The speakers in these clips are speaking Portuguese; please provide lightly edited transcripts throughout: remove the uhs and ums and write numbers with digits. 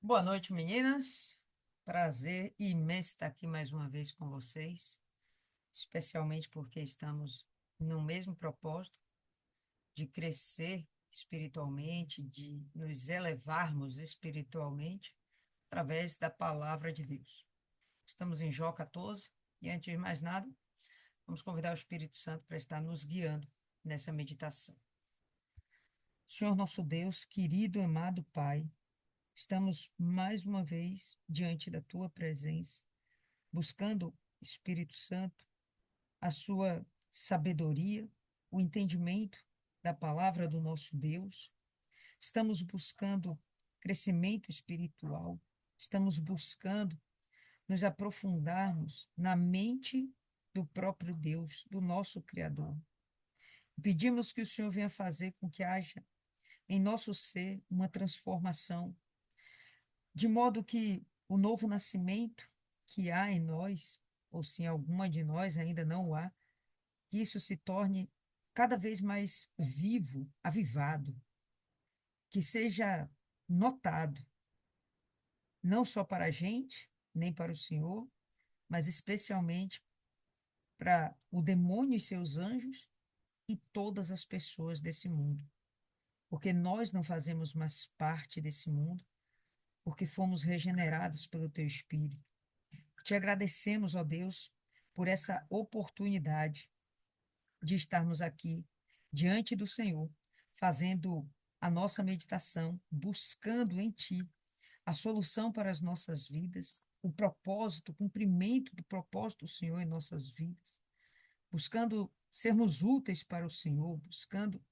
Boa noite, meninas. Prazer imenso estar aqui mais uma vez com vocês, especialmente porque estamos no mesmo propósito de crescer espiritualmente, de nos elevarmos espiritualmente através da palavra de Deus. Estamos em Jó 14 e, antes de mais nada, vamos convidar o Espírito Santo para estar nos guiando nessa meditação. Senhor nosso Deus, querido, amado Pai, estamos mais uma vez diante da tua presença buscando, Espírito Santo, a sua sabedoria, o entendimento da palavra do nosso Deus. Estamos buscando crescimento espiritual, estamos buscando nos aprofundarmos na mente do próprio Deus, do nosso Criador. Pedimos que o Senhor venha fazer com que haja em nosso ser uma transformação, de modo que o novo nascimento que há em nós, ou se em alguma de nós ainda não o há, que isso se torne cada vez mais vivo, avivado, que seja notado, não só para a gente, nem para o Senhor, mas especialmente para o demônio e seus anjos e todas as pessoas desse mundo. Porque nós não fazemos mais parte desse mundo, porque fomos regenerados pelo Teu Espírito. Te agradecemos, ó Deus, por essa oportunidade de estarmos aqui diante do Senhor, fazendo a nossa meditação, buscando em Ti a solução para as nossas vidas, o propósito, o cumprimento do propósito do Senhor em nossas vidas, buscando sermos úteis para o Senhor, buscando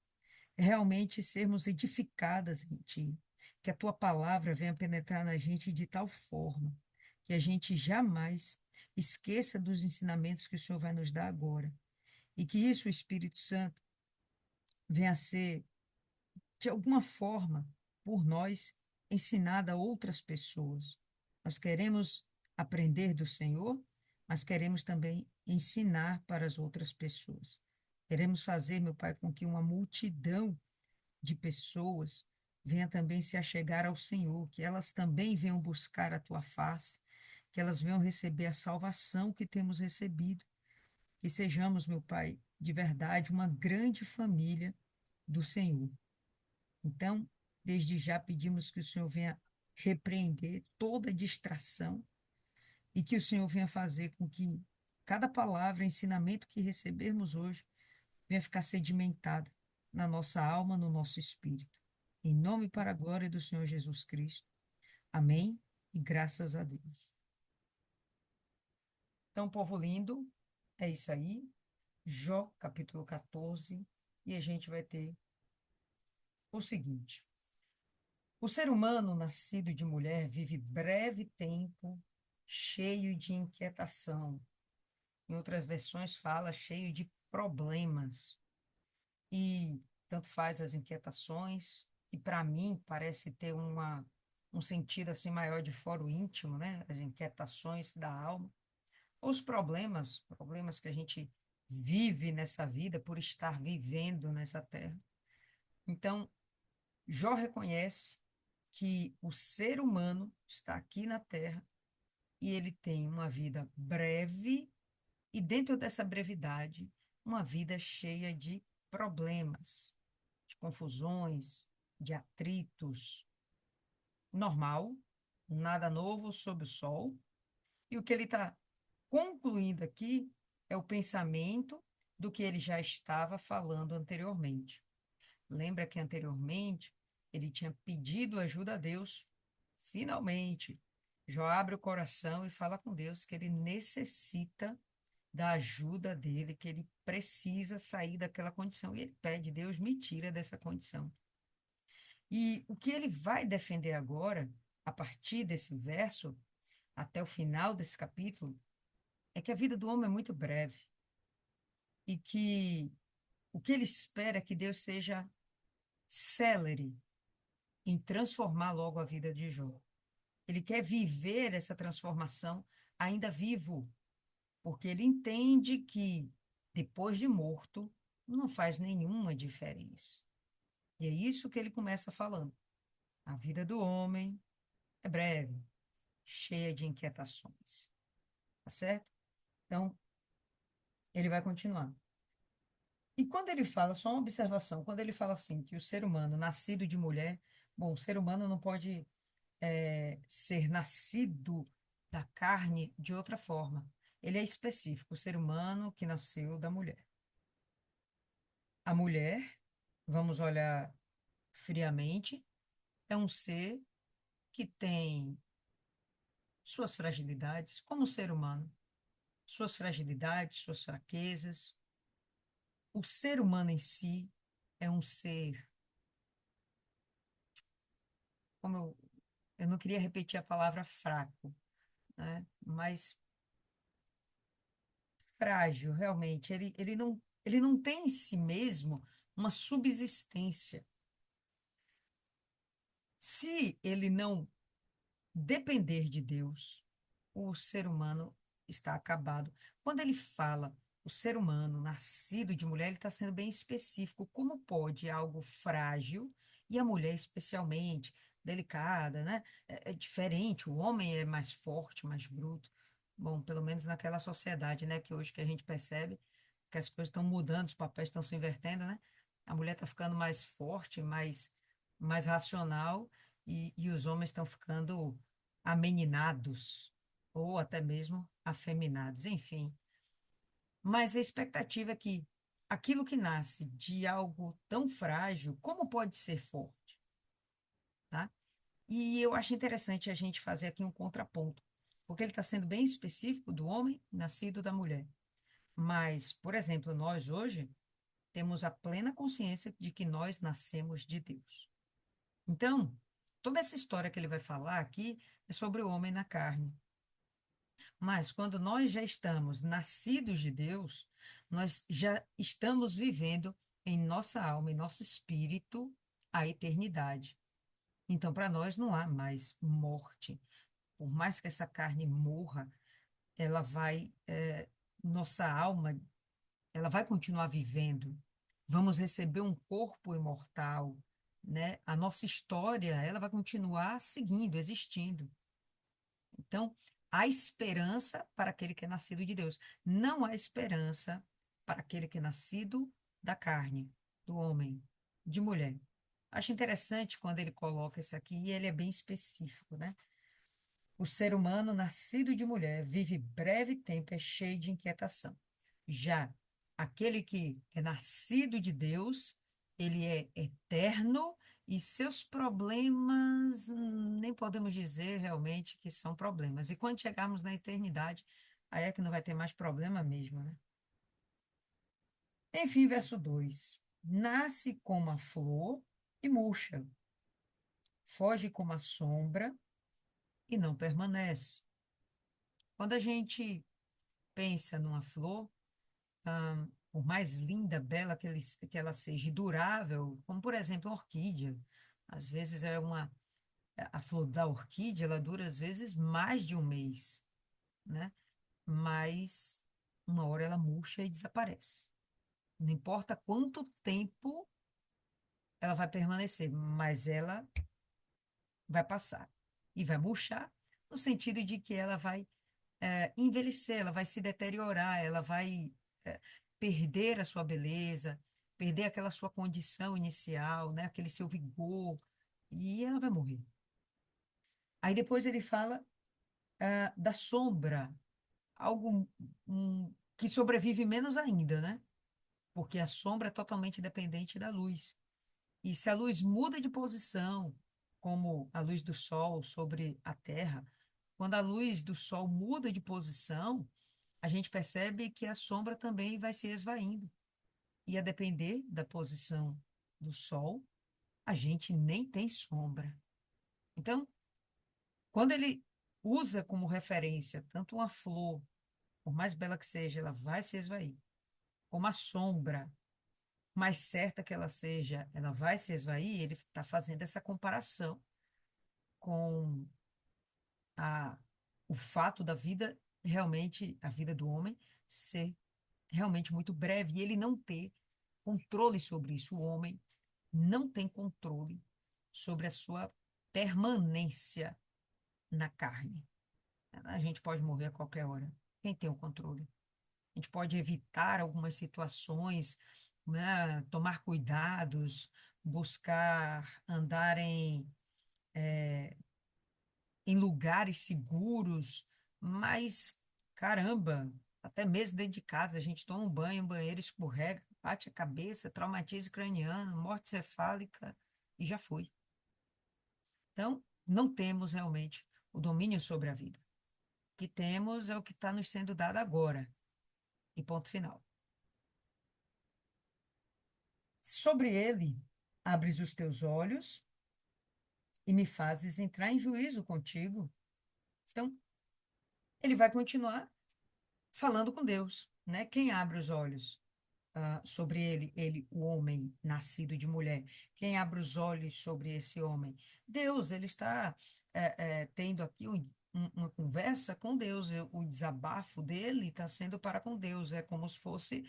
realmente sermos edificadas em Ti, que a Tua palavra venha penetrar na gente de tal forma que a gente jamais esqueça dos ensinamentos que o Senhor vai nos dar agora. E que isso, o Espírito Santo, venha a ser, de alguma forma, por nós, ensinada a outras pessoas. Nós queremos aprender do Senhor, mas queremos também ensinar para as outras pessoas. Queremos fazer, meu Pai, com que uma multidão de pessoas venha também se achegar ao Senhor, que elas também venham buscar a tua face, que elas venham receber a salvação que temos recebido, que sejamos, meu Pai, de verdade, uma grande família do Senhor. Então, desde já pedimos que o Senhor venha repreender toda distração e que o Senhor venha fazer com que cada palavra, ensinamento que recebermos hoje, venha ficar sedimentada na nossa alma, no nosso espírito. Em nome e para a glória do Senhor Jesus Cristo. Amém e graças a Deus. Então, povo lindo, é isso aí. Jó, capítulo 14, e a gente vai ter o seguinte: o ser humano nascido de mulher vive breve tempo cheio de inquietação. Em outras versões fala cheio de problemas. E tanto faz as inquietações, e para mim parece ter um sentido assim maior de foro íntimo, né? As inquietações da alma, os problemas que a gente vive nessa vida por estar vivendo nessa terra. Então, Jó reconhece que o ser humano está aqui na Terra e ele tem uma vida breve, e dentro dessa brevidade, uma vida cheia de problemas, de confusões, de atritos. Normal, nada novo sob o sol. E o que ele está concluindo aqui é o pensamento do que ele já estava falando anteriormente. Lembra que anteriormente ele tinha pedido ajuda a Deus. Finalmente, Jó abre o coração e fala com Deus que ele necessita da ajuda dele, que ele precisa sair daquela condição. E ele pede, Deus, me tira dessa condição. E o que ele vai defender agora, a partir desse verso, até o final desse capítulo, é que a vida do homem é muito breve e que o que ele espera é que Deus seja célere em transformar logo a vida de Jó. Ele quer viver essa transformação ainda vivo, porque ele entende que depois de morto não faz nenhuma diferença. E é isso que ele começa falando. A vida do homem é breve, cheia de inquietações, tá certo? Então, ele vai continuar. E quando ele fala, só uma observação, quando ele fala assim, que o ser humano nascido de mulher, bom, o ser humano não pode ser nascido da carne de outra forma. Ele é específico, o ser humano que nasceu da mulher. A mulher, vamos olhar friamente, é um ser que tem suas fragilidades, como ser humano, suas fragilidades, suas fraquezas. O ser humano em si é um ser, como eu não queria repetir a palavra fraco, né? Mas frágil, realmente. Ele não tem em si mesmo uma subsistência. Se ele não depender de Deus, o ser humano está acabado. Quando ele fala o ser humano nascido de mulher, ele está sendo bem específico. Como pode algo frágil e a mulher especialmente delicada, né? É diferente. O homem é mais forte, mais bruto. Bom, pelo menos naquela sociedade, né? Que hoje que a gente percebe que as coisas estão mudando, os papéis estão se invertendo, né? A mulher está ficando mais forte, mais racional e os homens estão ficando ameninados ou até mesmo afeminados, enfim. Mas a expectativa é que aquilo que nasce de algo tão frágil, como pode ser forte, tá? E eu acho interessante a gente fazer aqui um contraponto, porque ele está sendo bem específico do homem nascido da mulher. Mas, por exemplo, nós hoje temos a plena consciência de que nós nascemos de Deus. Então, toda essa história que ele vai falar aqui é sobre o homem na carne. Mas quando nós já estamos nascidos de Deus, nós já estamos vivendo em nossa alma, em nosso espírito, a eternidade. Então, para nós não há mais morte. Por mais que essa carne morra, ela vai, nossa alma, ela vai continuar vivendo. Vamos receber um corpo imortal, né? A nossa história, ela vai continuar seguindo, existindo. Então, há esperança para aquele que é nascido de Deus. Não há esperança para aquele que é nascido da carne, do homem, de mulher. Acho interessante quando ele coloca isso aqui, e ele é bem específico, né? O ser humano nascido de mulher vive breve tempo, é cheio de inquietação. Já aquele que é nascido de Deus, ele é eterno e seus problemas nem podemos dizer realmente que são problemas. E quando chegarmos na eternidade, aí é que não vai ter mais problema mesmo, né? Enfim, verso 2: nasce como a flor e murcha, foge como a sombra e não permanece. Quando a gente pensa numa flor, por mais linda, bela que ela seja, e durável, como por exemplo a orquídea, às vezes a flor da orquídea, ela dura às vezes mais de um mês, né? Mas uma hora ela murcha e desaparece. Não importa quanto tempo ela vai permanecer, mas ela vai passar e vai murchar, no sentido de que ela vai envelhecer, ela vai se deteriorar, ela vai é, perder a sua beleza, perder aquela sua condição inicial, né? Aquele seu vigor, e ela vai morrer. Aí depois ele fala da sombra, algo que sobrevive menos ainda, né? Porque a sombra é totalmente dependente da luz. E se a luz muda de posição, como a luz do sol sobre a terra, quando a luz do sol muda de posição, a gente percebe que a sombra também vai se esvaindo. E a depender da posição do sol, a gente nem tem sombra. Então, quando ele usa como referência tanto uma flor, por mais bela que seja, ela vai se esvair, como a sombra, mais certa que ela seja, ela vai se esvair, ele está fazendo essa comparação com a, o fato da vida, realmente, a vida do homem ser realmente muito breve e ele não ter controle sobre isso. O homem não tem controle sobre a sua permanência. na carne. A gente pode morrer a qualquer hora. Quem tem o controle? A gente pode evitar algumas situações, né? Tomar cuidados, buscar andar em lugares seguros, mas caramba, até mesmo dentro de casa, a gente toma um banho, um banheiro escorrega, bate a cabeça, traumatismo craniano, morte cefálica e já foi. Então, não temos realmente o domínio sobre a vida. O que temos é o que está nos sendo dado agora, e ponto final. Sobre ele, abres os teus olhos e me fazes entrar em juízo contigo. Então, ele vai continuar falando com Deus, né? Quem abre os olhos sobre ele, o homem nascido de mulher, quem abre os olhos sobre esse homem? Deus, ele está tendo aqui uma conversa com Deus, o desabafo dele está sendo para com Deus, é como se fosse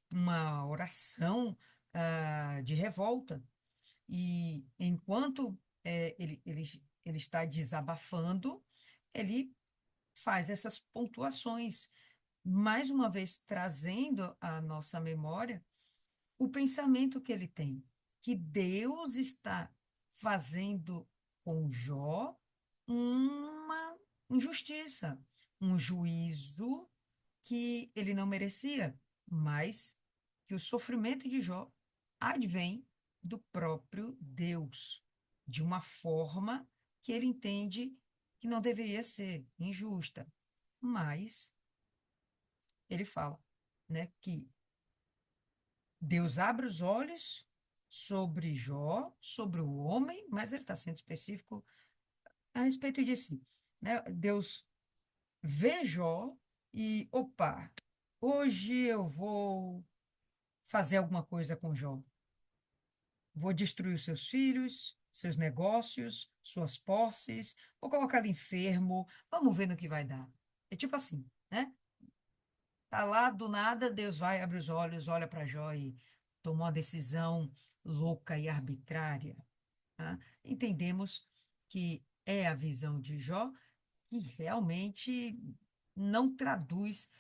uma oração de revolta. E enquanto ele está desabafando, ele faz essas pontuações, mais uma vez trazendo à nossa memória o pensamento que ele tem, que Deus está fazendo com Jó uma injustiça, um juízo que ele não merecia, mas que o sofrimento de Jó advém do próprio Deus, de uma forma que ele entende que não deveria ser injusta. Mas ele fala, né, que Deus abre os olhos sobre Jó, sobre o homem, mas ele está sendo específico a respeito de si, né? Deus vê Jó e, opa, hoje eu vou fazer alguma coisa com Jó. Vou destruir os seus filhos, seus negócios, suas posses, vou colocar ele enfermo, vamos ver no que vai dar. É tipo assim, né? Tá lá do nada, Deus vai, abre os olhos, olha para Jó e tomou uma decisão louca e arbitrária. Tá? Entendemos que é a visão de Jó que realmente não traduz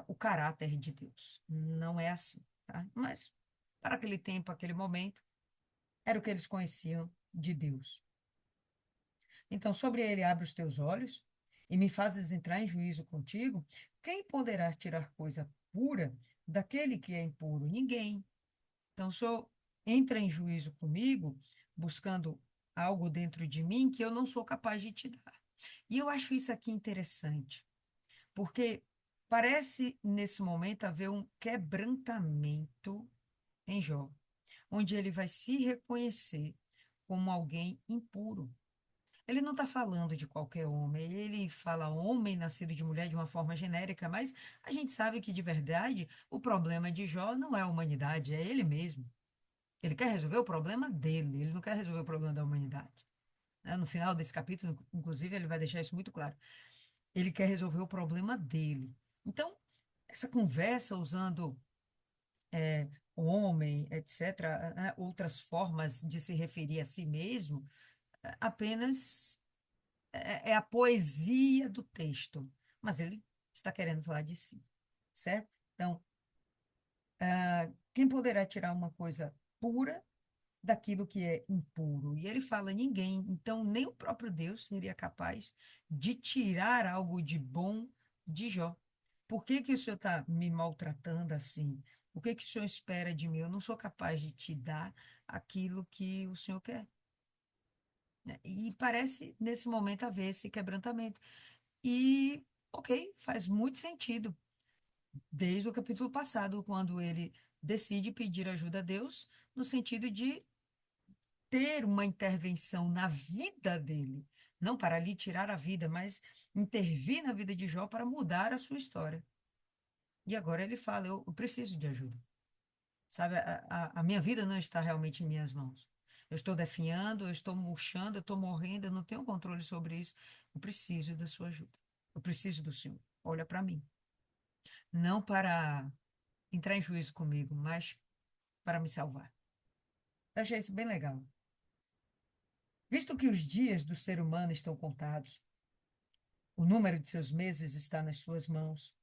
o caráter de Deus. Não é assim, tá? Mas para aquele tempo, aquele momento, era o que eles conheciam de Deus. Então, sobre ele abre os teus olhos e me fazes entrar em juízo contigo. Quem poderá tirar coisa pura daquele que é impuro? Ninguém. Então, o Senhor entra em juízo comigo, buscando algo dentro de mim que eu não sou capaz de te dar. E eu acho isso aqui interessante, porque parece nesse momento haver um quebrantamento em Jó, onde ele vai se reconhecer como alguém impuro. Ele não está falando de qualquer homem, ele fala homem nascido de mulher de uma forma genérica, mas a gente sabe que, de verdade, o problema de Jó não é a humanidade, é ele mesmo. Ele quer resolver o problema dele, ele não quer resolver o problema da humanidade. Né? No final desse capítulo, inclusive, ele vai deixar isso muito claro. Ele quer resolver o problema dele. Então, essa conversa usando homem, etc., né, outras formas de se referir a si mesmo, apenas é a poesia do texto, mas ele está querendo falar de si, certo? Então, quem poderá tirar uma coisa pura daquilo que é impuro? E ele fala ninguém, então nem o próprio Deus seria capaz de tirar algo de bom de Jó. Por que que o Senhor está me maltratando assim? O que que o Senhor espera de mim? Eu não sou capaz de te dar aquilo que o Senhor quer, né? E parece, nesse momento, haver esse quebrantamento. E, ok, faz muito sentido. Desde o capítulo passado, quando ele decide pedir ajuda a Deus, no sentido de ter uma intervenção na vida dele, não para lhe tirar a vida, mas intervir na vida de Jó para mudar a sua história. E agora ele fala: eu preciso de ajuda. Sabe, a minha vida não está realmente em minhas mãos. Eu estou definhando, eu estou murchando, eu estou morrendo, eu não tenho controle sobre isso. Eu preciso da sua ajuda. Eu preciso do Senhor. Olha para mim. Não para entrar em juízo comigo, mas para me salvar. Eu achei isso bem legal. Visto que os dias do ser humano estão contados, o número de seus meses está nas suas mãos,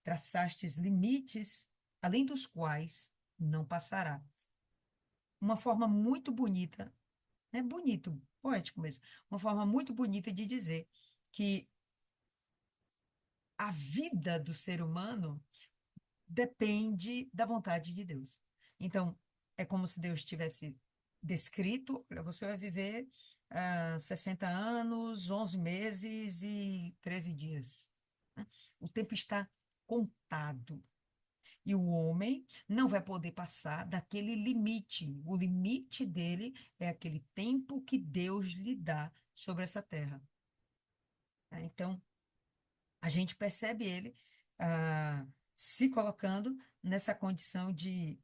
traçastes limites além dos quais não passará. Uma forma muito bonita, né? Bonito, poético mesmo, uma forma muito bonita de dizer que a vida do ser humano depende da vontade de Deus. Então, é como se Deus tivesse descrito: olha, você vai viver 60 anos, 11 meses e 13 dias. Né? O tempo está contado. E o homem não vai poder passar daquele limite. O limite dele é aquele tempo que Deus lhe dá sobre essa terra. Né? Então, a gente percebe ele se colocando nessa condição de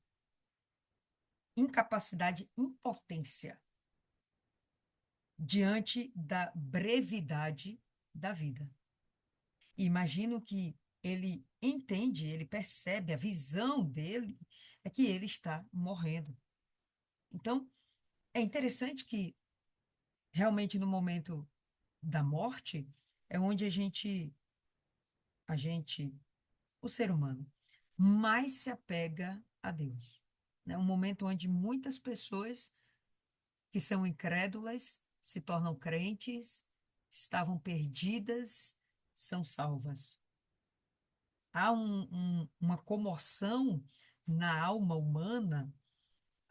incapacidade, impotência diante da brevidade da vida. E imagino que ele entende, ele percebe, a visão dele é que ele está morrendo. Então, é interessante que realmente no momento da morte é onde a gente, o ser humano, mais se apega a Deus. É um momento onde muitas pessoas que são incrédulas se tornam crentes, estavam perdidas, são salvas. Há uma comoção na alma humana,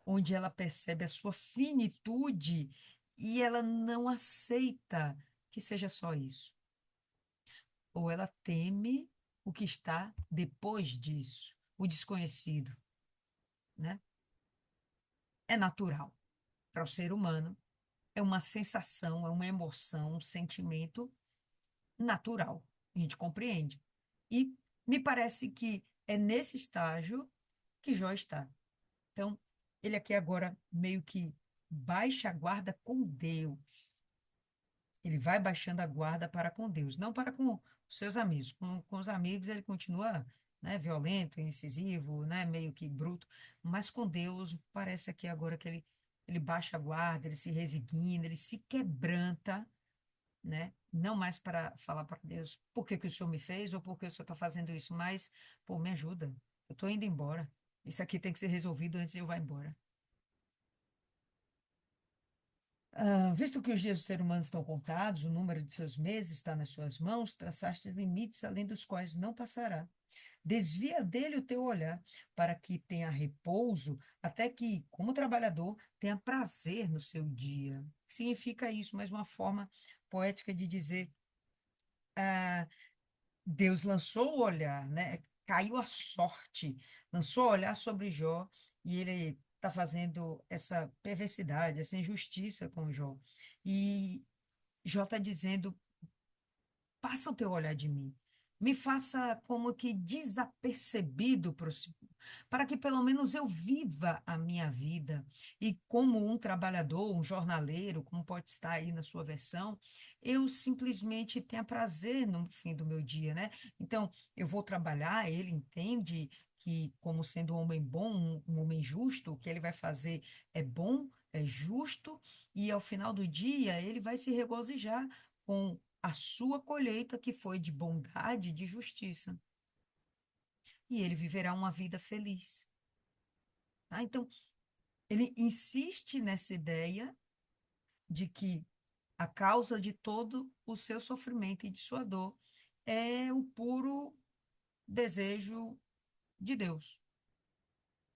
onde ela percebe a sua finitude e ela não aceita que seja só isso. Ou ela teme o que está depois disso, o desconhecido, né? É natural para o ser humano, é uma sensação, é uma emoção, um sentimento natural. A gente compreende. E me parece que é nesse estágio que Jó está. Então, ele aqui agora meio que baixa a guarda com Deus. Ele vai baixando a guarda para com Deus, não para com os seus amigos. Com os amigos ele continua, né, violento, incisivo, né, meio que bruto, mas com Deus parece aqui agora que ele baixa a guarda, ele se resigna, ele se quebranta, né? Não mais para falar para Deus por que que o Senhor me fez ou por que o Senhor está fazendo isso, mas, pô, me ajuda. Eu estou indo embora. Isso aqui tem que ser resolvido antes de eu vá embora. Visto que os dias do ser humano estão contados, o número de seus meses está nas suas mãos, traçaste limites além dos quais não passará. Desvia dele o teu olhar, para que tenha repouso, até que, como trabalhador, tenha prazer no seu dia. Significa isso, mas uma forma poética de dizer, ah, Deus lançou o olhar, né? Caiu a sorte, lançou o olhar sobre Jó e ele está fazendo essa perversidade, essa injustiça com Jó. E Jó está dizendo: passa o teu olhar de mim. Me faça como que desapercebido para que pelo menos eu viva a minha vida. E como um trabalhador, um jornaleiro, como pode estar aí na sua versão, eu simplesmente tenha prazer no fim do meu dia, né? Então, eu vou trabalhar, ele entende que, como sendo um homem bom, um homem justo, o que ele vai fazer é bom, é justo, e ao final do dia ele vai se regozijar com a sua colheita, que foi de bondade, de justiça. E ele viverá uma vida feliz. Tá? Então, ele insiste nessa ideia de que a causa de todo o seu sofrimento e de sua dor é o puro desejo de Deus.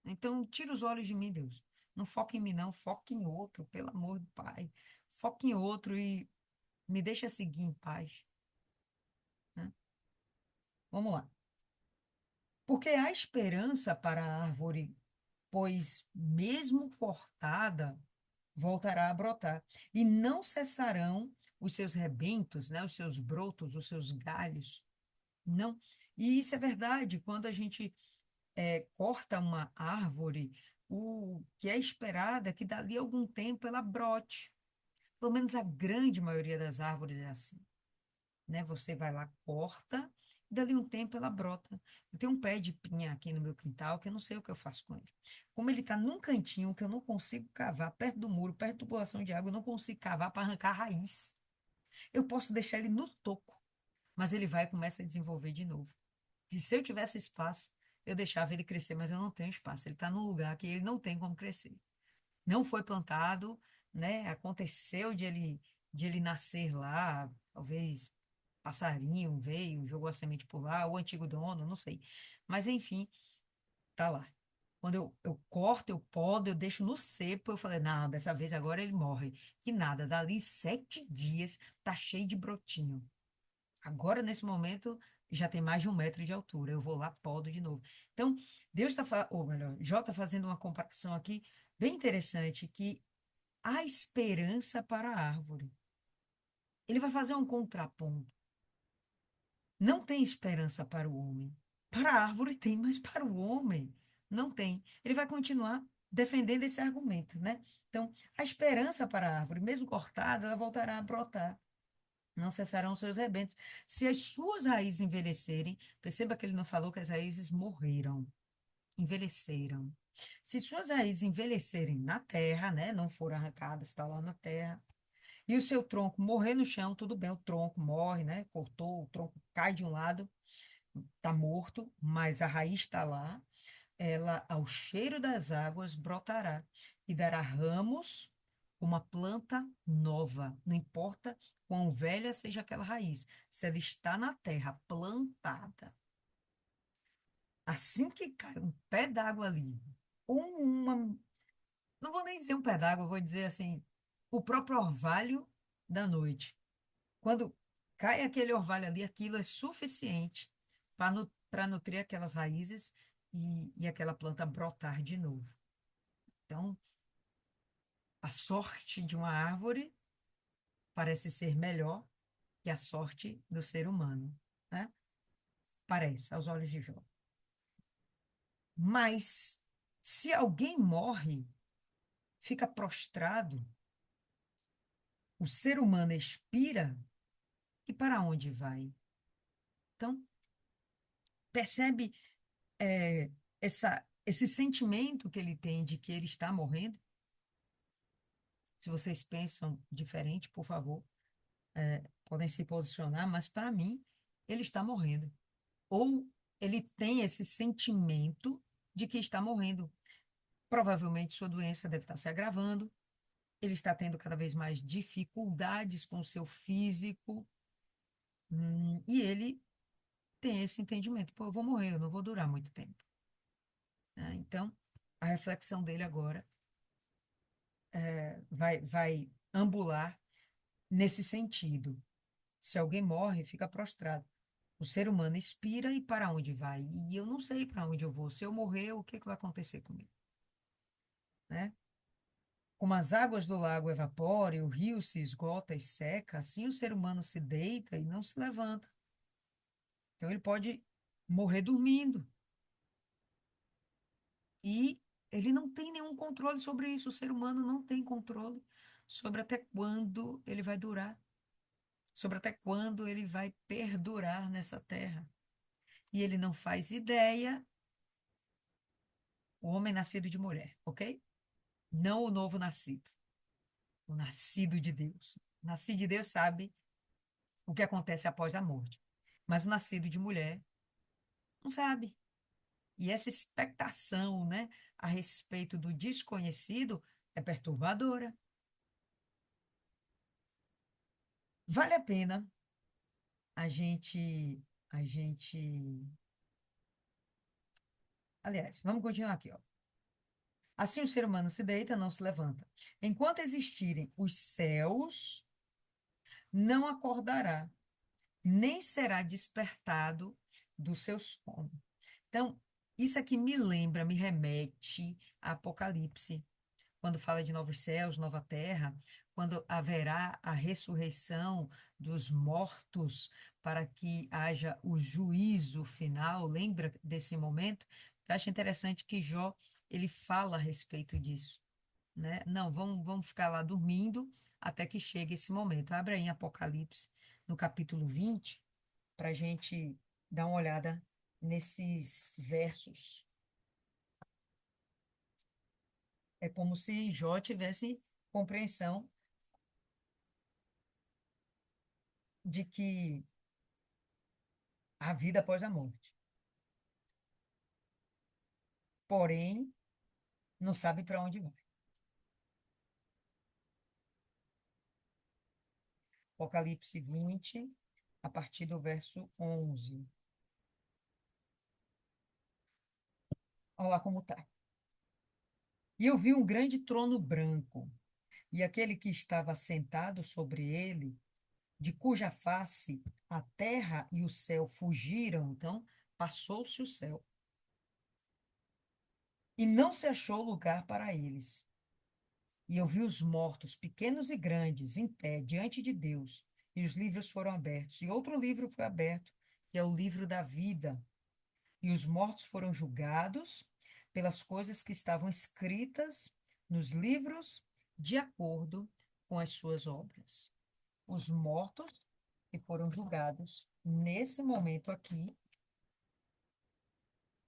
Então, tira os olhos de mim, Deus. Não foca em mim, não. Foca em outro, pelo amor do Pai. Foca em outro e me deixa seguir em paz. Né? Vamos lá. Porque há esperança para a árvore, pois, mesmo cortada, voltará a brotar. E não cessarão os seus rebentos, né, os seus brotos, os seus galhos. Não. E isso é verdade. Quando a gente corta uma árvore, o que é esperado é que dali a algum tempo ela brote. Pelo menos a grande maioria das árvores é assim, né? Você vai lá, corta Dali um tempo ela brota. Eu tenho um pé de pinha aqui no meu quintal que eu não sei o que eu faço com ele. Como ele está num cantinho que eu não consigo cavar, perto do muro, perto da tubulação de água, eu não consigo cavar para arrancar a raiz. Eu posso deixar ele no toco, mas ele vai e começa a desenvolver de novo. E se eu tivesse espaço, eu deixava ele crescer, mas eu não tenho espaço. Ele está num lugar que ele não tem como crescer. Não foi plantado, né? Aconteceu de ele nascer lá, talvez passarinho veio, jogou a semente por lá, o antigo dono, não sei. Mas enfim, tá lá. Quando eu corto, eu podo, eu deixo no cepo, eu falei, não, dessa vez agora ele morre. E nada, dali 7 dias, tá cheio de brotinho. Agora, nesse momento, já tem mais de 1 metro de altura. Eu vou lá, podo de novo. Então, Deus está, ou melhor, Jó está fazendo uma comparação aqui bem interessante, que há esperança para a árvore. Ele vai fazer um contraponto. Não tem esperança para o homem. Para a árvore tem, mas para o homem não tem. Ele vai continuar defendendo esse argumento, né? Então, a esperança para a árvore, mesmo cortada, ela voltará a brotar. Não cessarão os seus rebentos. Se as suas raízes envelhecerem, perceba que ele não falou que as raízes morreram, envelheceram. Se suas raízes envelhecerem na terra, né, não foram arrancadas, está lá na terra, e o seu tronco morrer no chão, tudo bem, o tronco morre, né, cortou, o tronco cai de um lado, está morto, mas a raiz está lá, ela, ao cheiro das águas, brotará e dará ramos, uma planta nova. Não importa quão velha seja aquela raiz, se ela está na terra plantada, assim que cai um pé d'água ali, ou não vou nem dizer um pé d'água, vou dizer assim, o próprio orvalho da noite. Quando cai aquele orvalho ali, aquilo é suficiente para nutrir aquelas raízes e aquela planta brotar de novo. Então, a sorte de uma árvore parece ser melhor que a sorte do ser humano, né? Parece, aos olhos de Jó. Mas, se alguém morre, fica prostrado, o ser humano expira, e para onde vai? Então, percebe esse sentimento que ele tem de que ele está morrendo? Se vocês pensam diferente, por favor, podem se posicionar, mas para mim, ele está morrendo. Ou ele tem esse sentimento de que está morrendo. Provavelmente sua doença deve estar se agravando, ele está tendo cada vez mais dificuldades com o seu físico, e ele tem esse entendimento: pô, eu vou morrer, eu não vou durar muito tempo, né? Então, a reflexão dele agora vai ambular nesse sentido. Se alguém morre, fica prostrado. O ser humano expira e para onde vai? E eu não sei para onde eu vou. Se eu morrer, o que que vai acontecer comigo, né? Como as águas do lago evaporam, e o rio se esgota e seca, assim o ser humano se deita e não se levanta. Então ele pode morrer dormindo. E ele não tem nenhum controle sobre isso. O ser humano não tem controle sobre até quando ele vai durar, sobre até quando ele vai perdurar nessa terra. E ele não faz ideia, o homem nascido de mulher, ok? Não o novo nascido, o nascido de Deus. O nascido de Deus sabe o que acontece após a morte. Mas o nascido de mulher não sabe. E essa expectação, né, a respeito do desconhecido é perturbadora. Vale a pena a gente, aliás, vamos continuar aqui, ó. Assim o ser humano se deita, não se levanta. Enquanto existirem os céus, não acordará, nem será despertado do seu sono. Então, isso aqui me lembra, me remete a Apocalipse, quando fala de novos céus, nova terra, quando haverá a ressurreição dos mortos para que haja o juízo final. Lembra desse momento? Eu acho interessante que Jó, ele fala a respeito disso, né? Não, vamos ficar lá dormindo até que chegue esse momento. Abre aí em Apocalipse, no capítulo 20, para a gente Dá uma olhada nesses versos. É como se Jó tivesse compreensão de que há vida após a morte. Porém, não sabe para onde vai. Apocalipse 20, a partir do verso 11. Olha lá como está. E eu vi um grande trono branco, e aquele que estava sentado sobre ele, de cuja face a terra e o céu fugiram, então passou-se o céu, e não se achou lugar para eles. E eu vi os mortos, pequenos e grandes, em pé, diante de Deus, e os livros foram abertos. E outro livro foi aberto, que é o livro da vida. E os mortos foram julgados pelas coisas que estavam escritas nos livros, de acordo com as suas obras. Os mortos que foram julgados nesse momento aqui,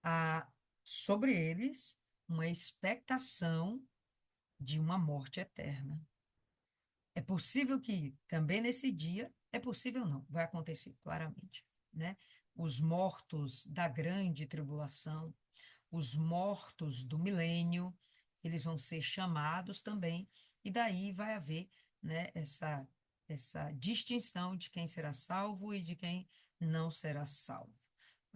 há sobre eles uma expectação de uma morte eterna. É possível que também nesse dia, é possível não, vai acontecer claramente, né? Os mortos da grande tribulação, os mortos do milênio, eles vão ser chamados também, e daí vai haver, né, essa distinção de quem será salvo e de quem não será salvo.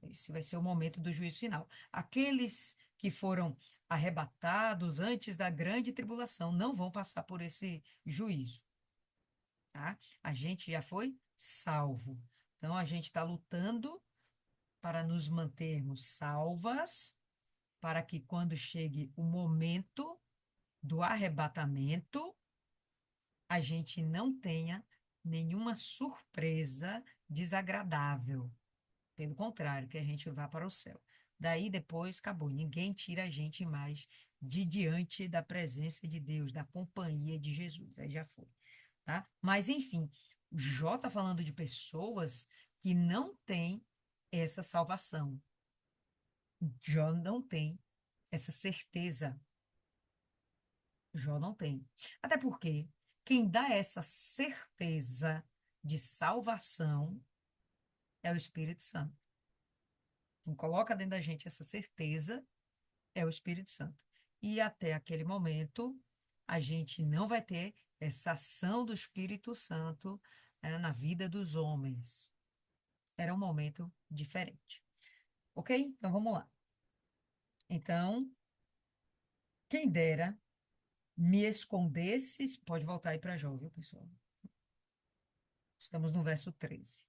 Esse vai ser o momento do juízo final. Aqueles que foram arrebatados antes da grande tribulação não vão passar por esse juízo, tá? A gente já foi salvo. Então, a gente está lutando para nos mantermos salvas, para que quando chegue o momento do arrebatamento, a gente não tenha nenhuma surpresa desagradável. Pelo contrário, que a gente vá para o céu. Daí depois acabou. Ninguém tira a gente mais de diante da presença de Deus, da companhia de Jesus. Aí já foi, tá? Mas, enfim, Jó está falando de pessoas que não têm essa salvação. Jó não tem essa certeza. Jó não tem. Até porque quem dá essa certeza de salvação é o Espírito Santo. Quem coloca dentro da gente essa certeza é o Espírito Santo. E até aquele momento, a gente não vai ter essa ação do Espírito Santo, na vida dos homens. Era um momento diferente. Ok? Então vamos lá. Então, quem dera me escondesses. Pode voltar aí para Jó, viu, pessoal? Estamos no verso 13.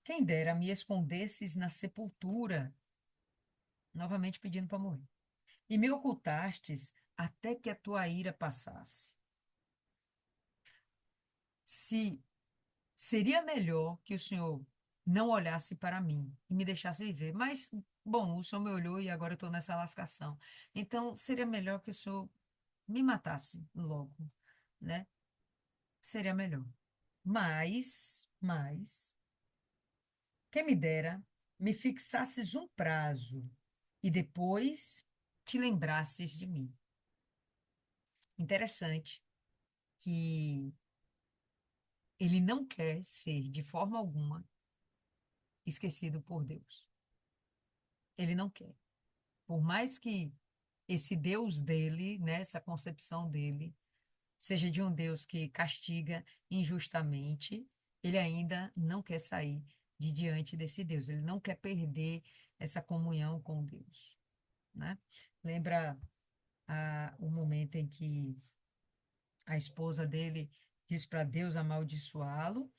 Quem dera me escondesses na sepultura, novamente pedindo para morrer, e me ocultastes até que a tua ira passasse. Se seria melhor que o Senhor não olhasse para mim e me deixasse viver, mas, bom, o Senhor me olhou e agora eu estou nessa lascação. Então, seria melhor que o Senhor me matasse logo, né? Seria melhor. Mas, quem me dera, me fixasses um prazo e depois te lembrasses de mim. Interessante que ele não quer ser, de forma alguma, esquecido por Deus. Ele não quer. Por mais que esse Deus dele, né, essa concepção dele, seja de um Deus que castiga injustamente, ele ainda não quer sair de diante desse Deus. Ele não quer perder essa comunhão com Deus, né? Lembra o momento em que a esposa dele diz para Deus amaldiçoá-lo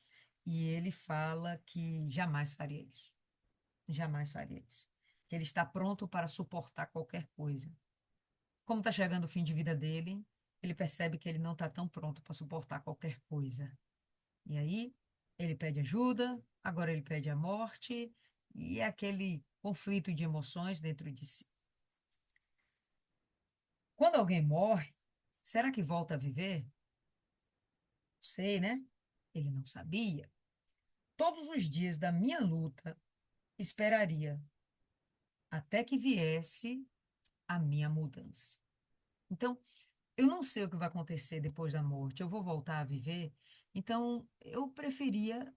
e ele fala que jamais faria isso. Jamais faria isso. Que ele está pronto para suportar qualquer coisa. Como está chegando o fim de vida dele, ele percebe que ele não está tão pronto para suportar qualquer coisa. E aí ele pede ajuda, agora ele pede a morte, e é aquele conflito de emoções dentro de si. Quando alguém morre, será que volta a viver? Sei, né? Ele não sabia. Todos os dias da minha luta, esperaria até que viesse a minha mudança. Então, eu não sei o que vai acontecer depois da morte, eu vou voltar a viver, então eu preferia,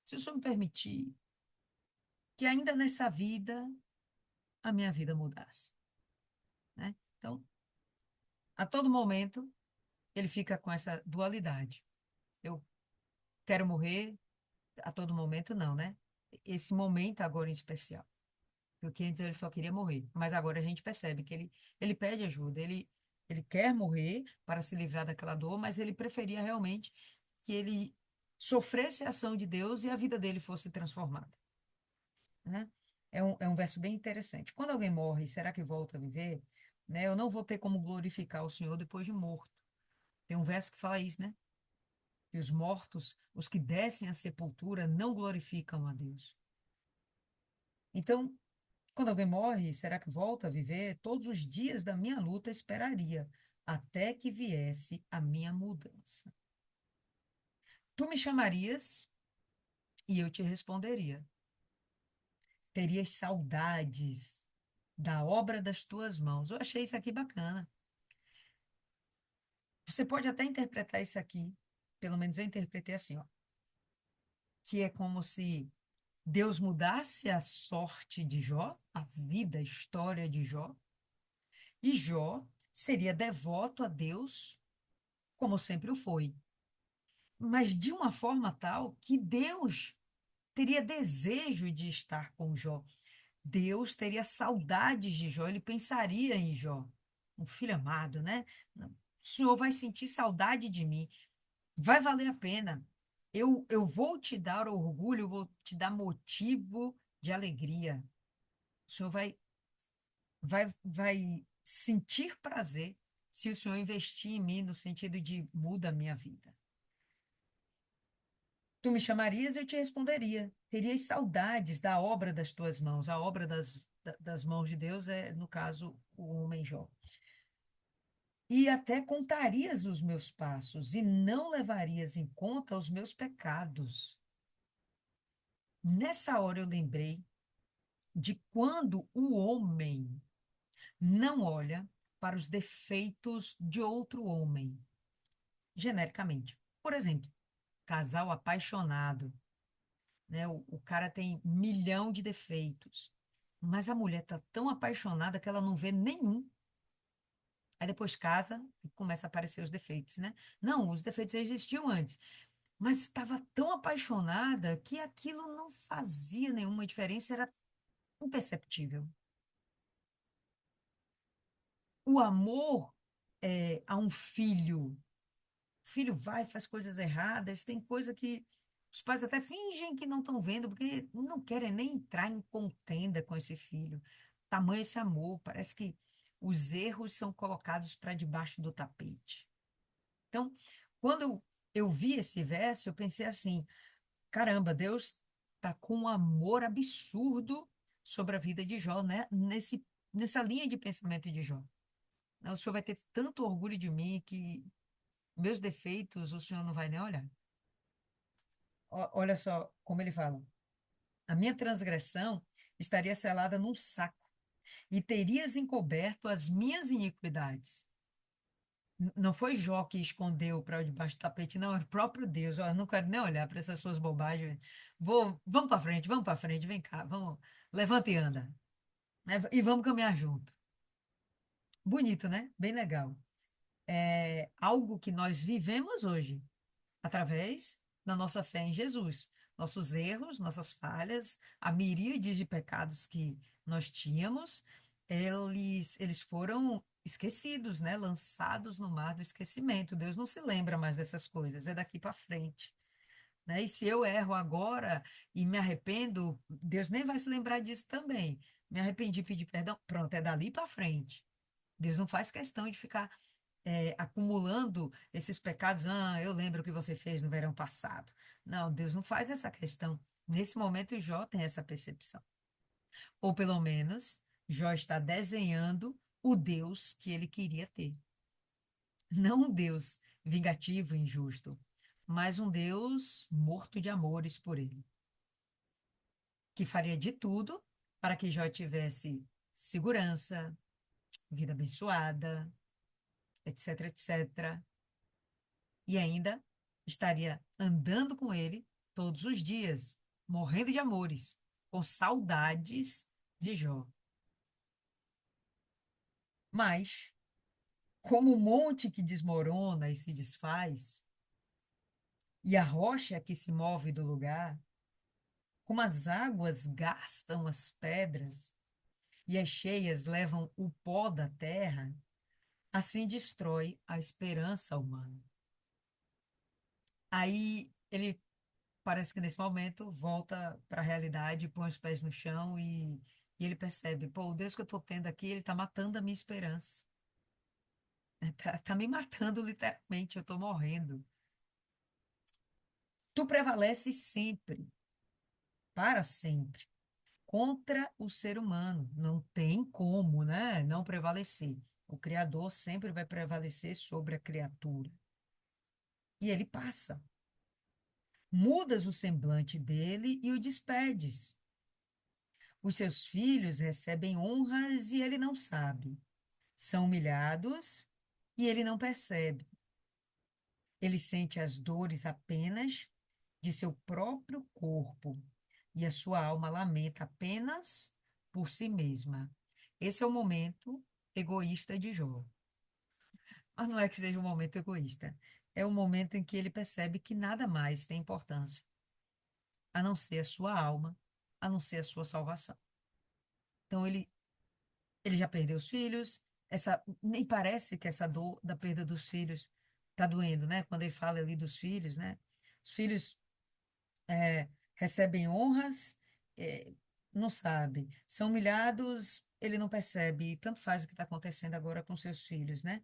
se o senhor me permitir, que ainda nessa vida a minha vida mudasse, né? Então, a todo momento, ele fica com essa dualidade. Eu quero morrer a todo momento, não, né? Esse momento agora em especial. Porque antes ele só queria morrer, mas agora a gente percebe que ele pede ajuda, ele quer morrer para se livrar daquela dor, mas ele preferia realmente que ele sofresse a ação de Deus e a vida dele fosse transformada, né? É um verso bem interessante. Quando alguém morre, será que volta a viver? Né? Eu não vou ter como glorificar o Senhor depois de morto. Tem um verso que fala isso, né? Que os mortos, os que descem à sepultura, não glorificam a Deus. Então, quando alguém morre, será que volta a viver? Todos os dias da minha luta esperaria, até que viesse a minha mudança. Tu me chamarias e eu te responderia. Terias saudades da obra das tuas mãos. Eu achei isso aqui bacana. Você pode até interpretar isso aqui, pelo menos eu interpretei assim, ó, que é como se Deus mudasse a sorte de Jó, a vida, a história de Jó, e Jó seria devoto a Deus, como sempre o foi, mas de uma forma tal que Deus teria desejo de estar com Jó. Deus teria saudades de Jó, ele pensaria em Jó, um filho amado, né? O Senhor vai sentir saudade de mim, vai valer a pena. Eu vou te dar orgulho, vou te dar motivo de alegria. O Senhor vai sentir prazer se o Senhor investir em mim no sentido de muda a minha vida. Tu me chamarias e eu te responderia. Terias saudades da obra das tuas mãos. A obra das mãos de Deus é, no caso, o homem Jó. E até contarias os meus passos e não levarias em conta os meus pecados. Nessa hora eu lembrei de quando o homem não olha para os defeitos de outro homem, genericamente. Por exemplo, casal apaixonado, né? O cara tem milhão de defeitos, mas a mulher tá tão apaixonada que ela não vê nenhum. Aí depois casa e começa a aparecer os defeitos, né? Não, os defeitos já existiam antes, mas estava tão apaixonada que aquilo não fazia nenhuma diferença, era imperceptível. O amor a um filho, o filho vai, faz coisas erradas, tem coisa que os pais até fingem que não estão vendo, porque não querem nem entrar em contenda com esse filho. Tamanho esse amor, parece que os erros são colocados para debaixo do tapete. Então, quando eu vi esse verso, eu pensei assim: caramba, Deus está com um amor absurdo sobre a vida de Jó, né? Nessa linha de pensamento de Jó. O senhor vai ter tanto orgulho de mim que meus defeitos o senhor não vai nem olhar. Olha só como ele fala. A minha transgressão estaria selada num saco e terias encoberto as minhas iniquidades. Não foi Jó que escondeu para debaixo do tapete, não, era o próprio Deus. Ó, eu não quero nem olhar para essas suas bobagens. Vamos para frente, vem cá, vamos, levanta e anda, né? E vamos caminhar junto. Bonito, né? Bem legal. É algo que nós vivemos hoje, através da nossa fé em Jesus. Nossos erros, nossas falhas, a miríade de pecados que nós tínhamos, eles foram esquecidos, né? Lançados no mar do esquecimento. Deus não se lembra mais dessas coisas, é daqui para frente. Né? E se eu erro agora e me arrependo, Deus nem vai se lembrar disso também. Me arrependi, pedi perdão, pronto, é dali para frente. Deus não faz questão de ficar acumulando esses pecados. Ah, eu lembro o que você fez no verão passado. Não, Deus não faz essa questão. Nesse momento, Jó tem essa percepção. Ou pelo menos, Jó está desenhando o Deus que ele queria ter. Não um Deus vingativo e injusto, mas um Deus morto de amores por ele. que faria de tudo para que Jó tivesse segurança, vida abençoada, etc, etc. E ainda estaria andando com ele todos os dias, morrendo de amores, com saudades de Jó. Mas, como o monte que desmorona e se desfaz, e a rocha que se move do lugar, como as águas gastam as pedras e as cheias levam o pó da terra, assim destrói a esperança humana. Aí ele parece que nesse momento volta para a realidade, põe os pés no chão e ele percebe, pô, o Deus que eu estou tendo aqui, ele está matando a minha esperança. Tá me matando literalmente, eu estou morrendo. Tu prevaleces sempre, para sempre, contra o ser humano. Não tem como, né, não prevalecer. O Criador sempre vai prevalecer sobre a criatura. E ele passa. Mudas o semblante dele e o despedes. Os seus filhos recebem honras e ele não sabe. São humilhados e ele não percebe. Ele sente as dores apenas de seu próprio corpo e a sua alma lamenta apenas por si mesma. Esse é o momento egoísta de Jó. Mas não é que seja um momento egoísta. É o momento em que ele percebe que nada mais tem importância, a não ser a sua alma, a não ser a sua salvação. Então ele já perdeu os filhos, nem parece que essa dor da perda dos filhos está doendo, né? Quando ele fala ali dos filhos, né? Os filhos recebem honras, é, não sabe, são humilhados, ele não percebe, e tanto faz o que está acontecendo agora com seus filhos, né?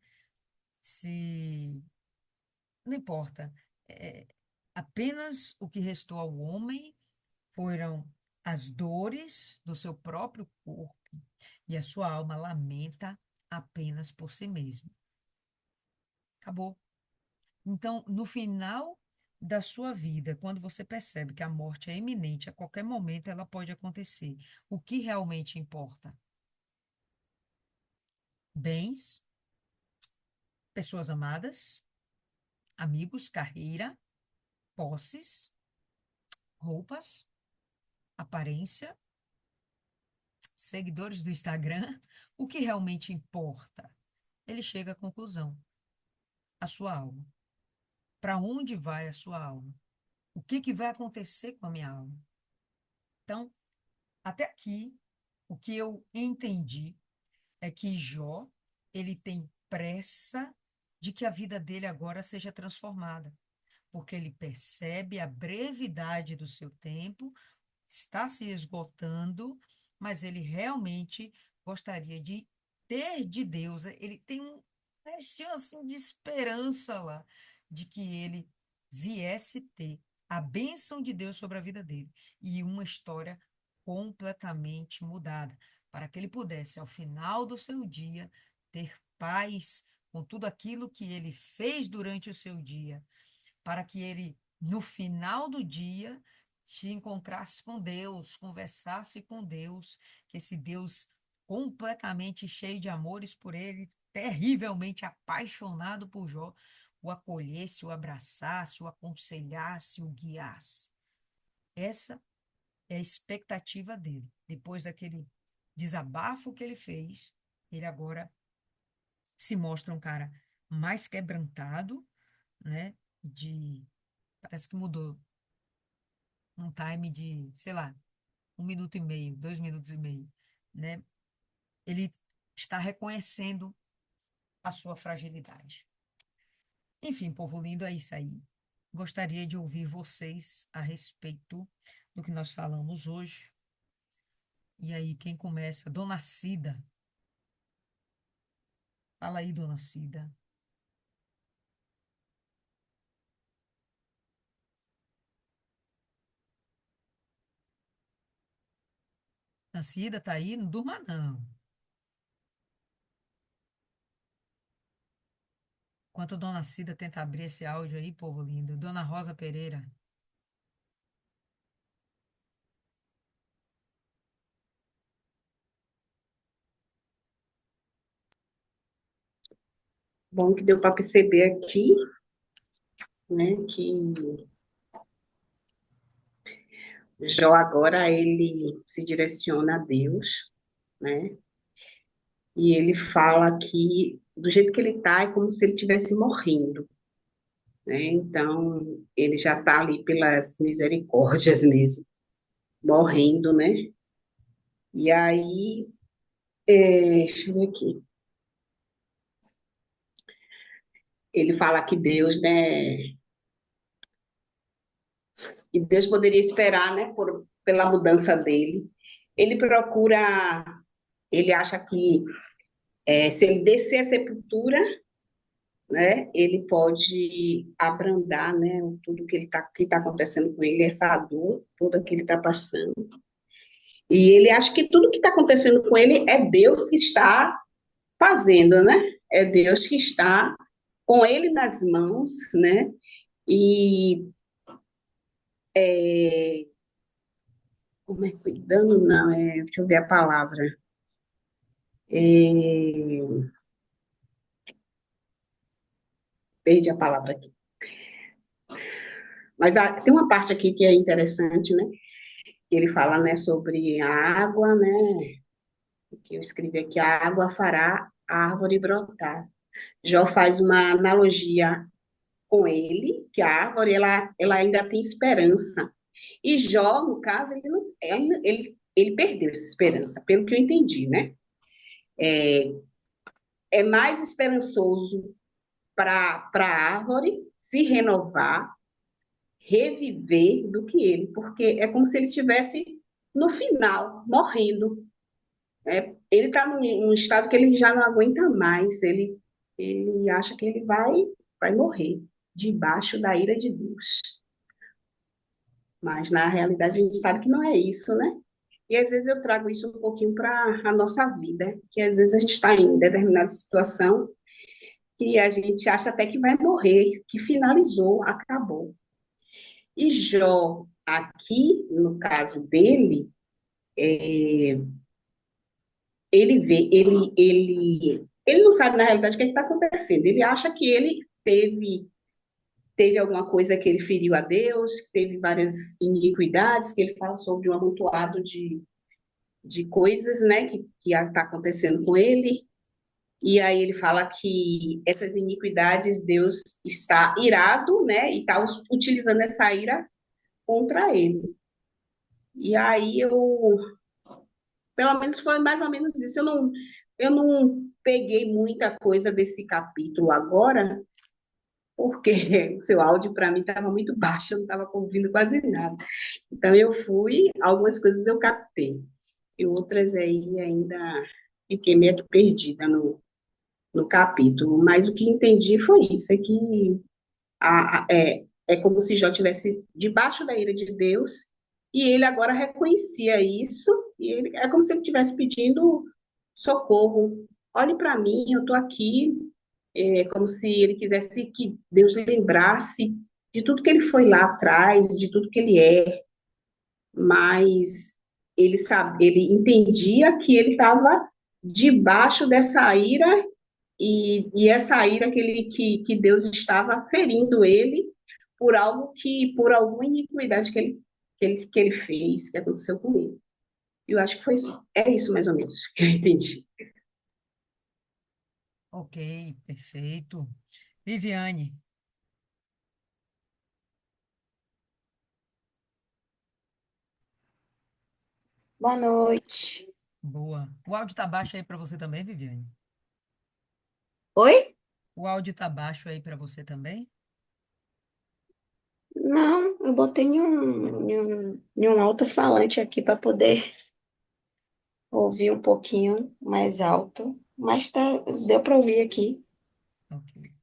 Se não importa, é, apenas o que restou ao homem foram as dores do seu próprio corpo e a sua alma lamenta apenas por si mesmo. Acabou. Então, no final da sua vida, quando você percebe que a morte é iminente, a qualquer momento ela pode acontecer, o que realmente importa? Bens, pessoas amadas, amigos, carreira, posses, roupas, aparência, seguidores do Instagram, o que realmente importa? Ele chega à conclusão, a sua alma. Para onde vai a sua alma? O que que vai acontecer com a minha alma? Então, até aqui, o que eu entendi é que Jó, ele tem pressa de que a vida dele agora seja transformada, porque ele percebe a brevidade do seu tempo, está se esgotando, mas ele realmente gostaria de ter de Deus. Ele tem um restinho assim de esperança lá, de que ele viesse ter a bênção de Deus sobre a vida dele e uma história completamente mudada, para que ele pudesse, ao final do seu dia, ter paz com tudo aquilo que ele fez durante o seu dia, para que ele, no final do dia, se encontrasse com Deus, conversasse com Deus, que esse Deus completamente cheio de amores por ele, terrivelmente apaixonado por Jó, o acolhesse, o abraçasse, o aconselhasse, o guiasse. Essa é a expectativa dele. Depois daquele desabafo que ele fez, ele agora se mostra um cara mais quebrantado, né? De Parece que mudou um time de, sei lá, 1 minuto e meio, 2 minutos e meio, né? Ele está reconhecendo a sua fragilidade. Enfim, povo lindo, é isso aí. Gostaria de ouvir vocês a respeito do que nós falamos hoje. E aí, quem começa? Dona Cida. Fala aí, Dona Cida. Dona Cida, tá aí? Não durma, não. Enquanto Dona Cida tenta abrir esse áudio aí, povo lindo. Dona Rosa Pereira. Bom que deu para perceber aqui, né, que Jó agora ele se direciona a Deus, né? E ele fala que do jeito que ele está é como se ele estivesse morrendo, né? Então ele já está ali pelas misericórdias mesmo, morrendo, né? E aí, deixa eu ver aqui. Ele fala que Deus, né? Que Deus poderia esperar, né? Pela mudança dele. Ele procura, ele acha que se ele descer a sepultura, né, ele pode abrandar, né, tudo que tá acontecendo com ele, essa dor toda que ele está passando. E ele acha que tudo que está acontecendo com ele é Deus que está fazendo, né? É Deus que está com ele nas mãos, né? E como é cuidando, não, deixa eu ver a palavra. É, perdi a palavra aqui. Mas tem uma parte aqui que é interessante, né? Ele fala, né, sobre a água, né? Que eu escrevi aqui, a água fará a árvore brotar. Jó faz uma analogia com ele, que a árvore, ela ainda tem esperança. E Jó, no caso, ele, não, ele perdeu essa esperança, pelo que eu entendi, né? É mais esperançoso para a árvore se renovar, reviver, do que ele, porque é como se ele tivesse no final, morrendo. Ele está num estado que ele já não aguenta mais, ele acha que ele vai morrer debaixo da ira de Deus. Mas na realidade a gente sabe que não é isso, né? E às vezes eu trago isso um pouquinho para a nossa vida, que às vezes a gente está em determinada situação que a gente acha até que vai morrer, que finalizou, acabou. E Jó, aqui, no caso dele, ele não sabe na realidade o que está acontecendo. Ele acha que ele teve alguma coisa que ele feriu a Deus, que teve várias iniquidades, que ele fala sobre um amontoado de coisas, né, que está acontecendo com ele. E aí ele fala que essas iniquidades Deus está irado, né, e está utilizando essa ira contra ele. E aí pelo menos foi mais ou menos isso. Eu não peguei muita coisa desse capítulo agora, porque o seu áudio para mim estava muito baixo, eu não estava ouvindo quase nada. Então eu fui, algumas coisas eu captei, e outras aí ainda fiquei meio que perdida no capítulo. Mas o que entendi foi isso, é que é como se Jó estivesse debaixo da ira de Deus, e ele agora reconhecia isso, e ele, é como se ele estivesse pedindo socorro. Olhe para mim, eu estou aqui, como se ele quisesse que Deus lembrasse de tudo que ele foi lá atrás, de tudo que ele é, mas ele entendia que ele estava debaixo dessa ira e essa ira que Deus estava ferindo ele por algo por alguma iniquidade que ele fez, que aconteceu com ele. Eu acho que foi isso. É isso mais ou menos que eu entendi. Ok, perfeito. Viviane, Boa noite. boa. O áudio tá baixo aí para você também, Viviane? Oi? O áudio tá baixo aí para você também? Não, eu botei em um alto-falante aqui para poder ouvir um pouquinho mais alto, mas deu para ouvir aqui. Ok.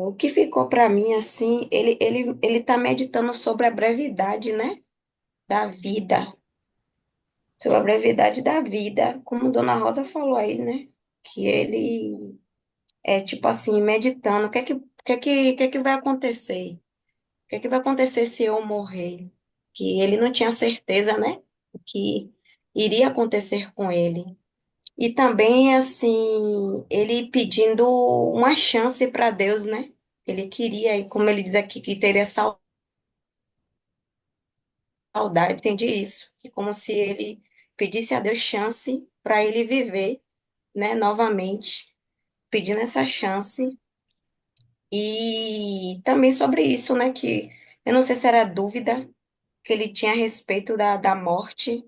O que ficou para mim assim, ele tá meditando sobre a brevidade, né, da vida, sobre a brevidade da vida, como Dona Rosa falou aí, né, que ele é tipo assim, meditando, o que é que vai acontecer? O que é que vai acontecer se eu morrer? Que ele não tinha certeza, né? O que iria acontecer com ele. E também, assim, ele pedindo uma chance para Deus, né? Ele queria, e como ele diz aqui, que teria saudade, entendi isso. Que como se ele pedisse a Deus chance para ele viver, né, novamente, pedindo essa chance. E também sobre isso, né, que eu não sei se era dúvida que ele tinha a respeito da morte,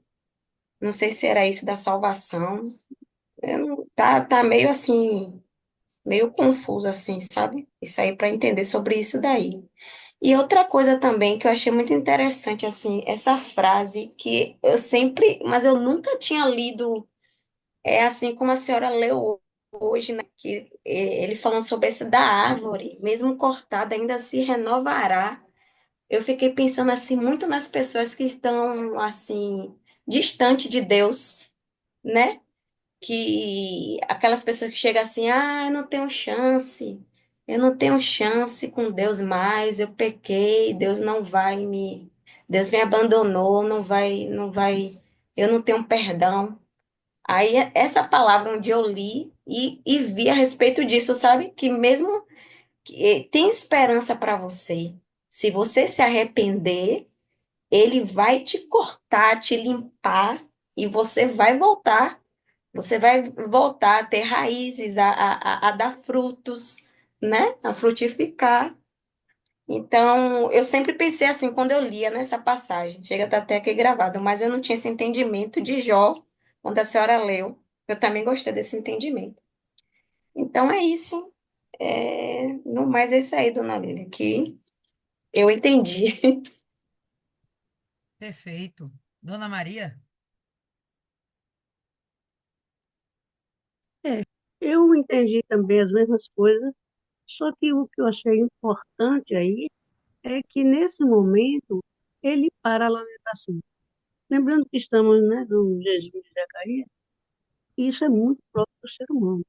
não sei se era isso da salvação. Tá meio assim, meio confuso assim, sabe? Isso aí para entender sobre isso daí. E outra coisa também que eu achei muito interessante, assim, essa frase que eu sempre, mas eu nunca tinha lido, é assim como a senhora leu hoje, né? Que ele falando sobre esse da árvore, mesmo cortada, ainda se renovará. Eu fiquei pensando assim muito nas pessoas que estão assim distante de Deus, né? Que aquelas pessoas que chegam assim, ah, eu não tenho chance com Deus mais, eu pequei, Deus me abandonou, eu não tenho perdão. Aí essa palavra onde eu li e vi a respeito disso, sabe? Que mesmo que tem esperança para você. Se você se arrepender, ele vai te cortar, te limpar e você vai voltar a ter raízes, a dar frutos, né? A frutificar. Então, eu sempre pensei assim quando eu lia nessa passagem. Chega a estar até aqui gravado, mas eu não tinha esse entendimento de Jó quando a senhora leu. Eu também gostei desse entendimento. Então, é isso. No mais, é isso aí, dona Lília, que eu entendi. Perfeito. Dona Maria? É, eu entendi também as mesmas coisas, só que o que eu achei importante aí é que nesse momento ele para a lamentação. Lembrando que estamos, né, no jejum de Zacarias, e isso é muito próprio do ser humano,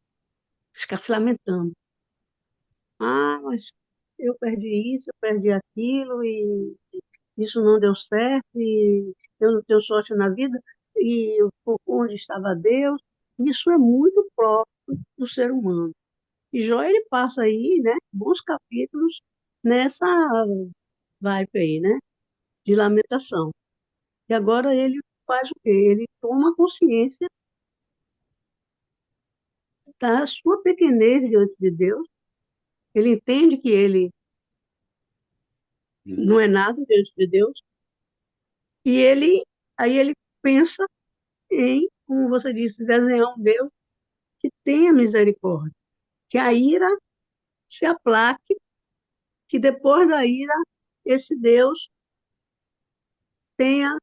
ficar se lamentando. Ah, mas eu perdi isso, eu perdi aquilo, e isso não deu certo, e eu não tenho sorte na vida, e onde estava Deus? Isso é muito próprio do ser humano. E Jó, ele passa aí, né, bons capítulos nessa vibe aí, né, de lamentação. E agora ele faz o quê? Ele toma consciência da sua pequenez diante de Deus, ele entende que ele não é nada diante de Deus, e aí ele pensa em, como você disse, desenhar um Deus que tenha misericórdia, que a ira se aplaque, que depois da ira esse Deus tenha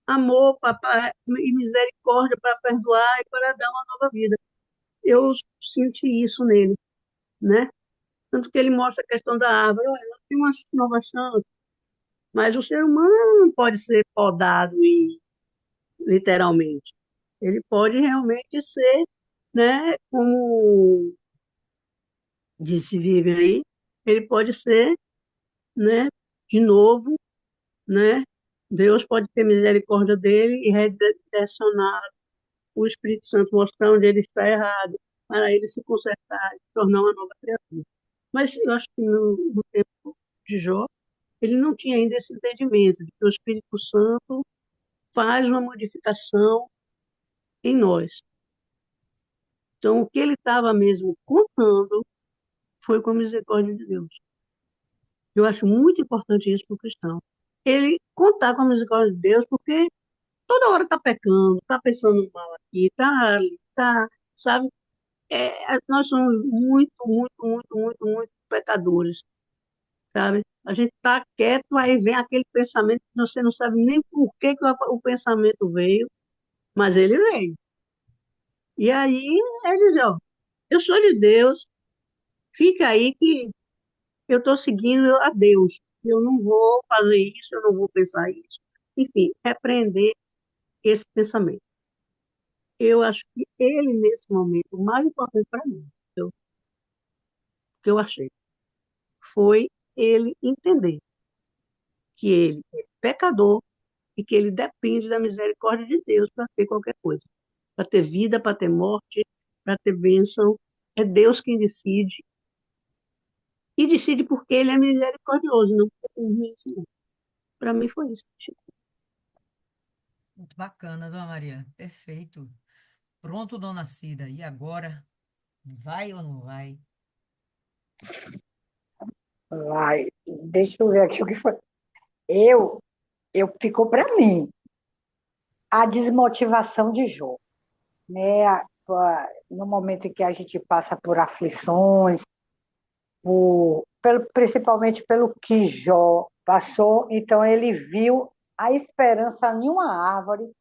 amor e misericórdia para perdoar e para dar uma nova vida. Eu senti isso nele, né? Tanto que ele mostra a questão da árvore, olha, ela tem uma nova chance, mas o ser humano não pode ser podado e, literalmente. Ele pode realmente ser, né, como disse Vivian aí, ele pode ser, né, de novo, né? Deus pode ter misericórdia dele e redirecionar o Espírito Santo mostrar onde ele está errado, para ele se consertar e se tornar uma nova criatura. Mas eu acho que no tempo de Jó, ele não tinha ainda esse entendimento de que o Espírito Santo faz uma modificação em nós. Então, o que ele estava mesmo contando foi com a misericórdia de Deus. Eu acho muito importante isso para o cristão. Ele contar com a misericórdia de Deus, porque toda hora está pecando, está pensando mal aqui, está ali, está, sabe? Nós somos muito pecadores, sabe? A gente está quieto, aí vem aquele pensamento que você não sabe nem por que o pensamento veio, mas ele veio. E aí ele diz, ó, eu sou de Deus, fica aí que eu estou seguindo a Deus. Eu não vou fazer isso, eu não vou pensar isso. Enfim, repreender esse pensamento. Eu acho que ele, nesse momento, o mais importante para mim, que eu achei, foi ele entender que ele é pecador e que ele depende da misericórdia de Deus para ter qualquer coisa. para ter vida, para ter morte, para ter bênção. É Deus quem decide. E decide porque Ele é misericordioso, não porque tem ruim assim, não. Para mim foi isso. Muito bacana, dona Maria. Perfeito. Pronto, dona Cida. E agora? Vai ou não vai? Vai, deixa eu ver aqui o que foi. Eu, eu ficou para mim a desmotivação de Jó, né? No momento em que a gente passa por aflições, principalmente pelo que Jó passou, então ele viu a esperança em uma árvore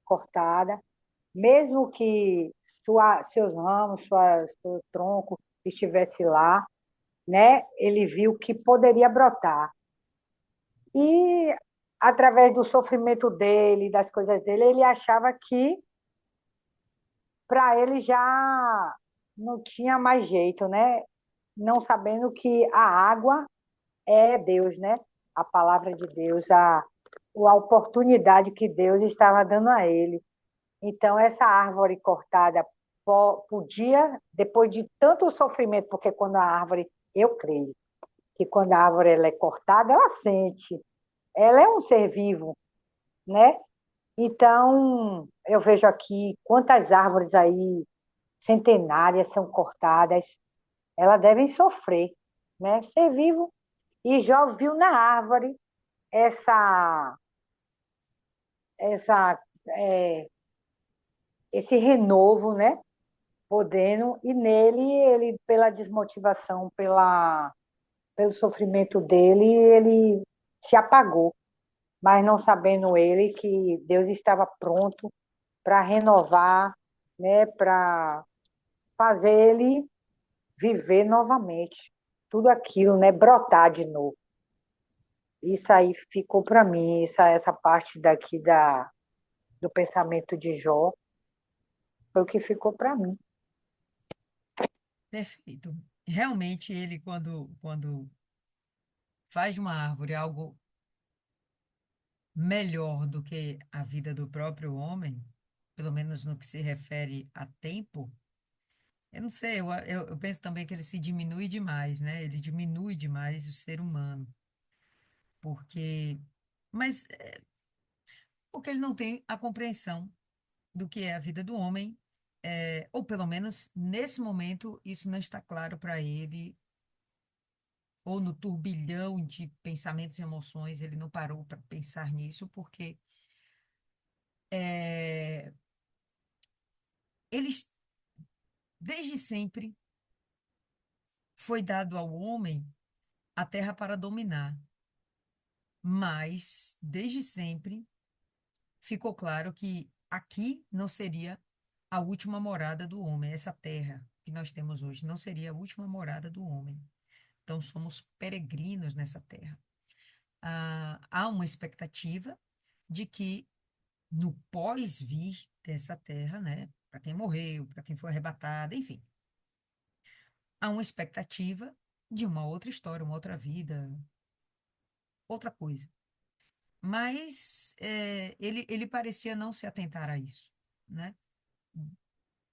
cortada, mesmo que seus ramos, seu tronco estivesse lá, né? Ele viu que poderia brotar. E através do sofrimento dele, das coisas dele, ele achava que para ele já não tinha mais jeito, né? Não sabendo que a água é Deus, né? A palavra de Deus, a oportunidade que Deus estava dando a ele. Então, essa árvore cortada podia, depois de tanto sofrimento, porque quando a árvore, eu creio, que quando a árvore ela é cortada, ela sente. Ela é um ser vivo, né? Então, eu vejo aqui quantas árvores aí centenárias são cortadas, elas devem sofrer, né? Ser vivo. E Jó viu na árvore essa, essa, é, esse renovo, né? Podendo, e nele, ele, pela desmotivação, pelo sofrimento dele, ele se apagou, mas não sabendo ele que Deus estava pronto para renovar, né? Para fazer ele viver novamente tudo aquilo, né? Brotar de novo. Isso aí ficou para mim, essa parte daqui do pensamento de Jó, foi o que ficou para mim. Perfeito. Realmente, ele, quando faz de uma árvore algo melhor do que a vida do próprio homem, pelo menos no que se refere a tempo, eu não sei, eu penso também que ele se diminui demais, né? Ele diminui demais o ser humano, porque, mas porque ele não tem a compreensão do que é a vida do homem, ou pelo menos nesse momento isso não está claro para ele, ou no turbilhão de pensamentos e emoções ele não parou para pensar nisso, porque é, eles desde sempre foi dado ao homem a terra para dominar, mas desde sempre ficou claro que aqui não seria a última morada do homem, essa terra que nós temos hoje não seria a última morada do homem. Então somos peregrinos nessa terra. Há uma expectativa de que no pós-vir dessa terra, né, para quem morreu, para quem foi arrebatado, enfim, há uma expectativa de uma outra história, uma outra vida, outra coisa. Mas ele parecia não se atentar a isso, né?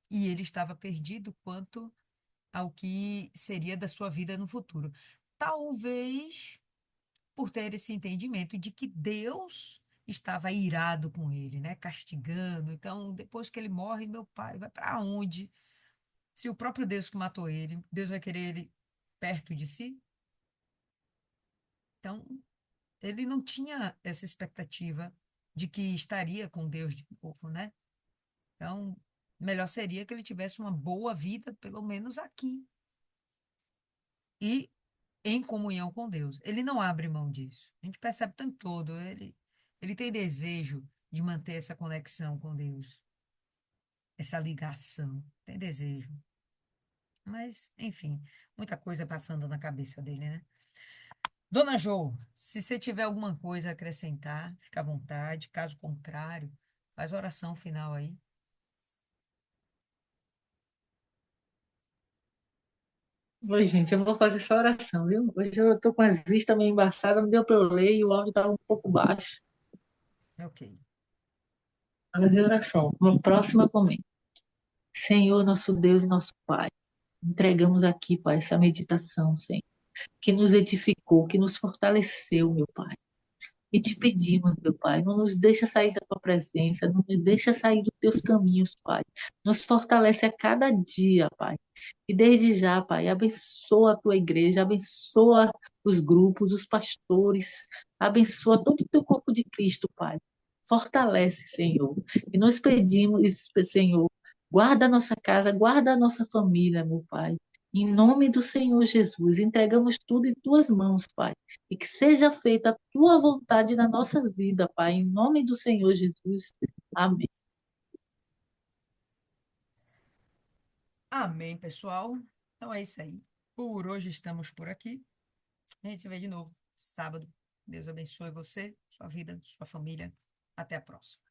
E ele estava perdido quanto ao que seria da sua vida no futuro. Talvez por ter esse entendimento de que Deus estava irado com ele, né? Castigando. Então, depois que ele morre, meu pai vai para onde? Se o próprio Deus que matou ele, Deus vai querer ele perto de si? Então, ele não tinha essa expectativa de que estaria com Deus de novo, né? Então, melhor seria que ele tivesse uma boa vida, pelo menos aqui, e em comunhão com Deus. Ele não abre mão disso. A gente percebe o tempo todo, ele tem desejo de manter essa conexão com Deus, essa ligação, tem desejo. Mas, enfim, muita coisa passando na cabeça dele, né? Dona Jo, se você tiver alguma coisa a acrescentar, fica à vontade. Caso contrário, faz a oração final aí. Oi, gente, eu vou fazer essa oração, viu? Hoje eu tô com as vistas meio embaçadas, não deu para eu ler e o áudio estava um pouco baixo. Ok. Fazer oração. Uma próxima comigo. Senhor, nosso Deus e nosso Pai, entregamos aqui, Pai, essa meditação, Senhor, que nos edificou, que nos fortaleceu, meu Pai. E te pedimos, meu Pai, não nos deixa sair da tua presença, não nos deixa sair dos teus caminhos, Pai. Nos fortalece a cada dia, Pai. E desde já, Pai, abençoa a tua igreja, abençoa os grupos, os pastores, abençoa todo o teu corpo de Cristo, Pai. Fortalece, Senhor. E nós pedimos, Senhor, guarda a nossa casa, guarda a nossa família, meu Pai. Em nome do Senhor Jesus, entregamos tudo em tuas mãos, Pai. E que seja feita a tua vontade na nossa vida, Pai, em nome do Senhor Jesus. Amém. Amém, pessoal. Então é isso aí. Por hoje estamos por aqui. A gente se vê de novo sábado. Deus abençoe você, sua vida, sua família. Até a próxima.